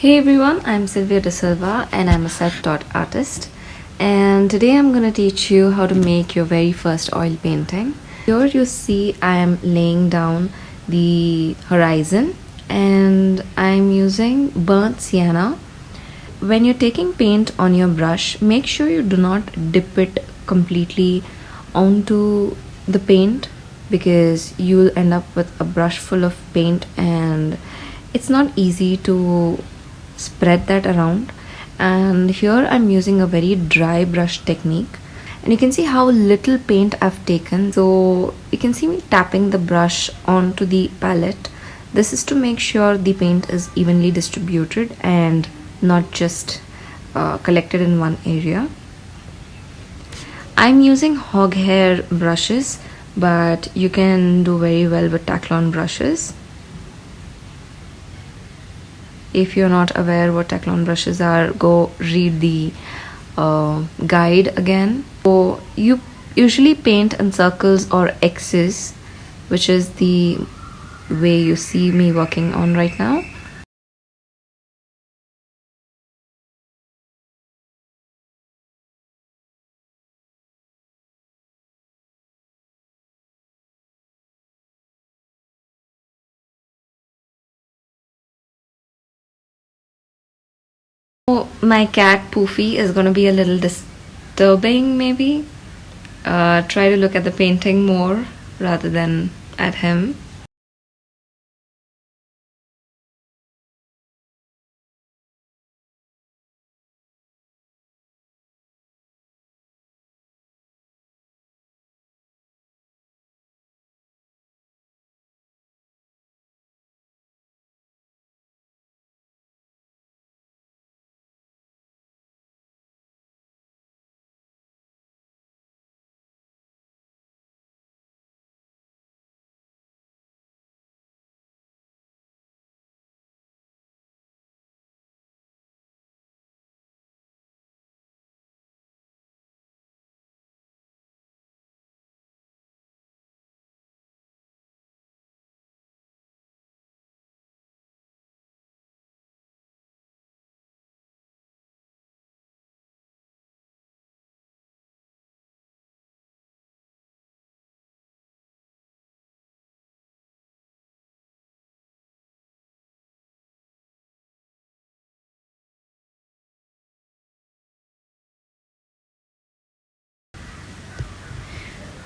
Hey everyone, I'm Sylvia D'Silva and I'm a self-taught artist. And today I'm going to teach you how to make your very first oil painting. Here you see I am laying down the horizon and I'm using burnt sienna. When you're taking paint on your brush, make sure you do not dip it completely onto the paint because you'll end up with a brush full of paint and it's not easy to spread that around. And here I'm using a very dry brush technique and you can see how little paint I've taken. So you can see me tapping the brush onto the palette. This is to make sure the paint is evenly distributed and not just collected in one area. I'm using hog hair brushes, but you can do very well with Taklon brushes. If you're not aware what Taklon brushes are, go read the guide again. So you usually paint in circles or X's, which is the way you see me working on right now. So my cat Poofy is going to be a little disturbing maybe. Try to look at the painting more rather than at him.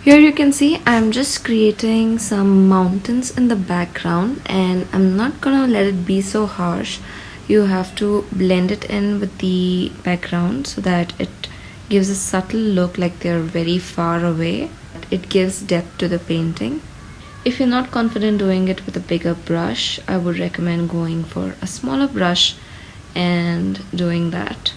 Here you can see I'm just creating some mountains in the background and I'm not gonna let it be so harsh. You have to blend it in with the background so that it gives a subtle look like they're very far away. It gives depth to the painting. If you're not confident doing it with a bigger brush, I would recommend going for a smaller brush and doing that.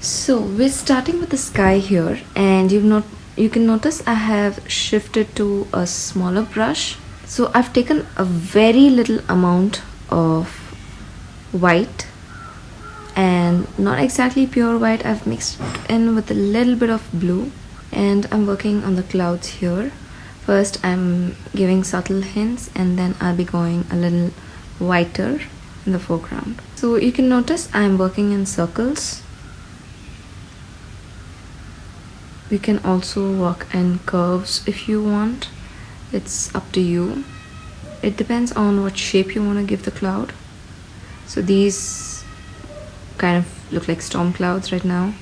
So we're starting with the sky here and you can notice I have shifted to a smaller brush. So I've taken a very little amount of white and not exactly pure white. I've mixed it in with a little bit of blue and I'm working on the clouds here. First I'm giving subtle hints and then I'll be going a little whiter in the foreground. So you can notice I'm working in circles. You can also work in curves if you want. It's up to you. It depends on what shape you want to give the cloud. So these kind of look like storm clouds right now.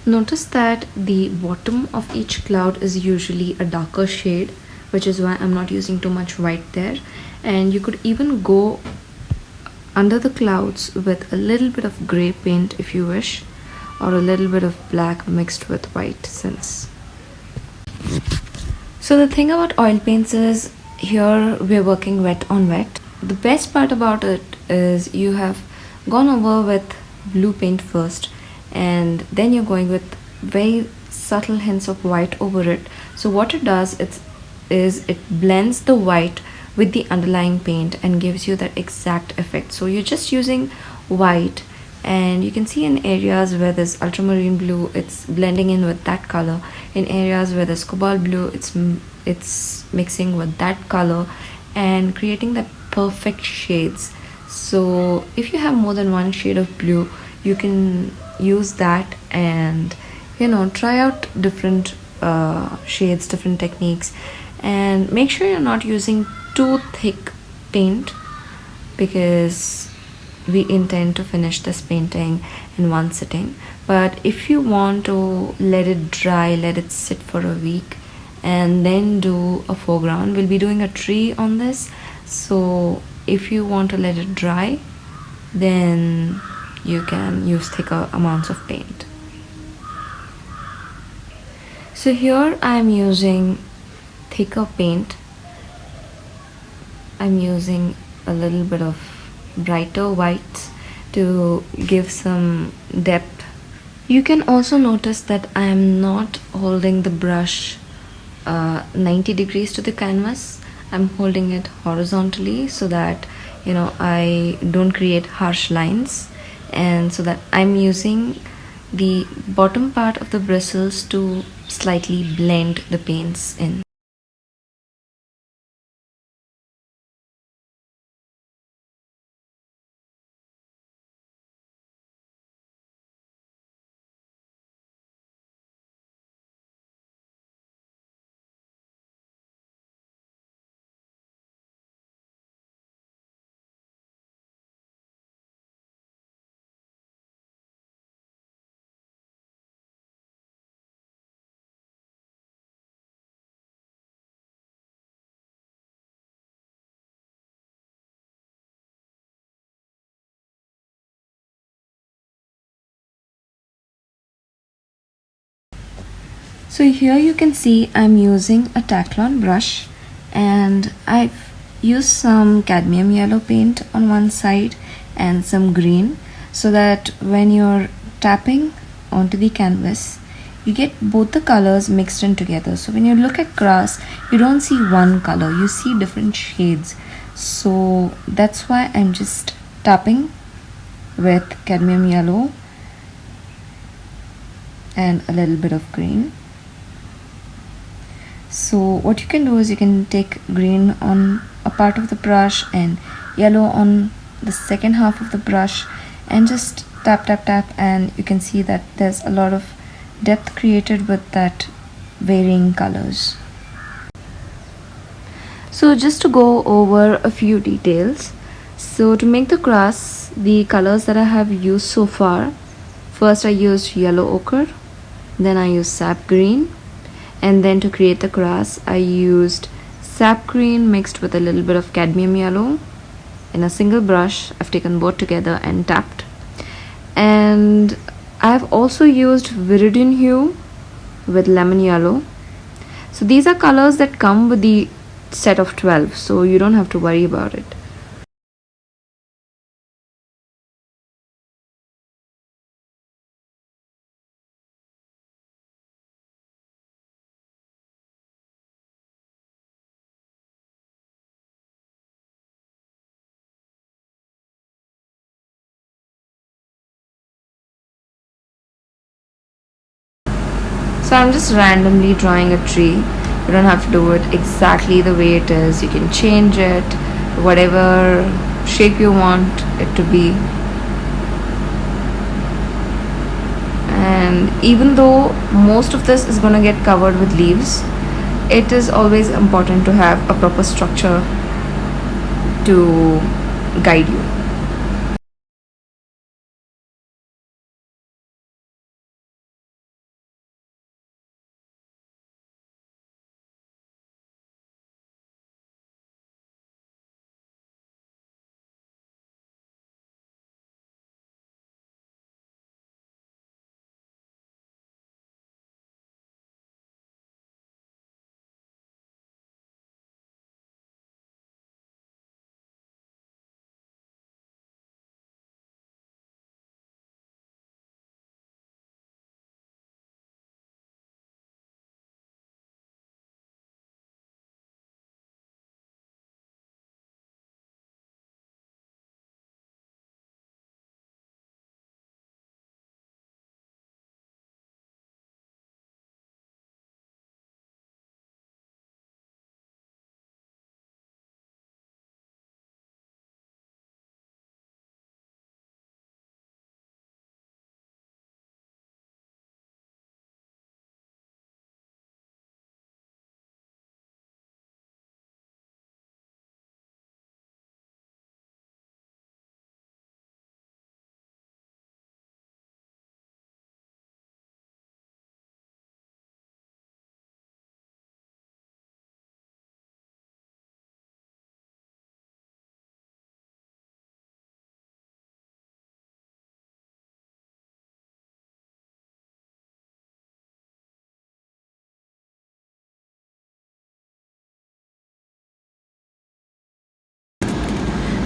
Notice that the bottom of each cloud is usually a darker shade, which is why I'm not using too much white there. And you could even go under the clouds with a little bit of gray paint if you wish, or a little bit of black mixed with white since. So the thing about oil paints is here we're working wet on wet. The best part about it is you have gone over with blue paint first and then you're going with very subtle hints of white over it. So what it does is it blends the white with the underlying paint and gives you that exact effect. So you're just using white, and you can see in areas where there's ultramarine blue, it's blending in with that color. In areas where there's cobalt blue, it's mixing with that color and creating that perfect shades. So if you have more than one shade of blue, you can use that and try out different shades, different techniques, and make sure you're not using too thick paint, because we intend to finish this painting in one sitting. But if you want to let it dry, let it sit for a week, and then do a foreground, we'll be doing a tree on this. So if you want to let it dry, then you can use thicker amounts of paint. So here I'm using thicker paint. I'm using a little bit of brighter whites to give some depth. You can also notice that I am not holding the brush 90 degrees to the canvas. I'm holding it horizontally so that I don't create harsh lines, and so that I'm using the bottom part of the bristles to slightly blend the paints in. So here you can see I'm using a Taclon brush, and I've used some cadmium yellow paint on one side and some green, so that when you're tapping onto the canvas, you get both the colors mixed in together. So when you look at grass, you don't see one color, you see different shades. So that's why I'm just tapping with cadmium yellow and a little bit of green. So what you can do is you can take green on a part of the brush and yellow on the second half of the brush, and just tap tap tap, and you can see that there's a lot of depth created with that varying colors. So just to go over a few details, so to make the grass, the colors that I have used so far, first I used yellow ochre, then I used sap green, and then to create the grass I used sap green mixed with a little bit of cadmium yellow in a single brush. I've taken both together and tapped, and I've also used viridian hue with lemon yellow. So these are colors that come with the set of 12, so you don't have to worry about it. So I'm just randomly drawing a tree. You don't have to do it exactly the way it is. You can change it, whatever shape you want it to be. And even though most of this is going to get covered with leaves, it is always important to have a proper structure to guide you.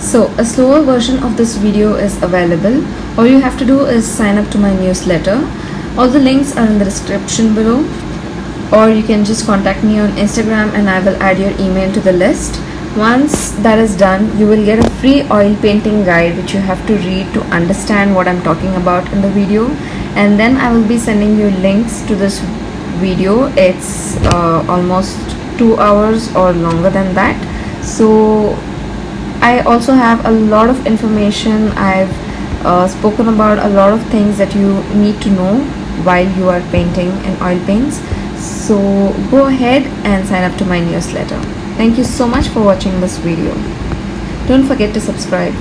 So a slower version of this video is available. All you have to do is sign up to my newsletter. All the links are in the description below, or you can just contact me on Instagram and I will add your email to the list. Once that is done, you will get a free oil painting guide which you have to read to understand what I'm talking about in the video, and then I will be sending you links to this video. It's almost 2 hours or longer than that. So I also have a lot of information. I've spoken about a lot of things that you need to know while you are painting in oil paints. So go ahead and sign up to my newsletter. Thank you so much for watching this video. Don't forget to subscribe.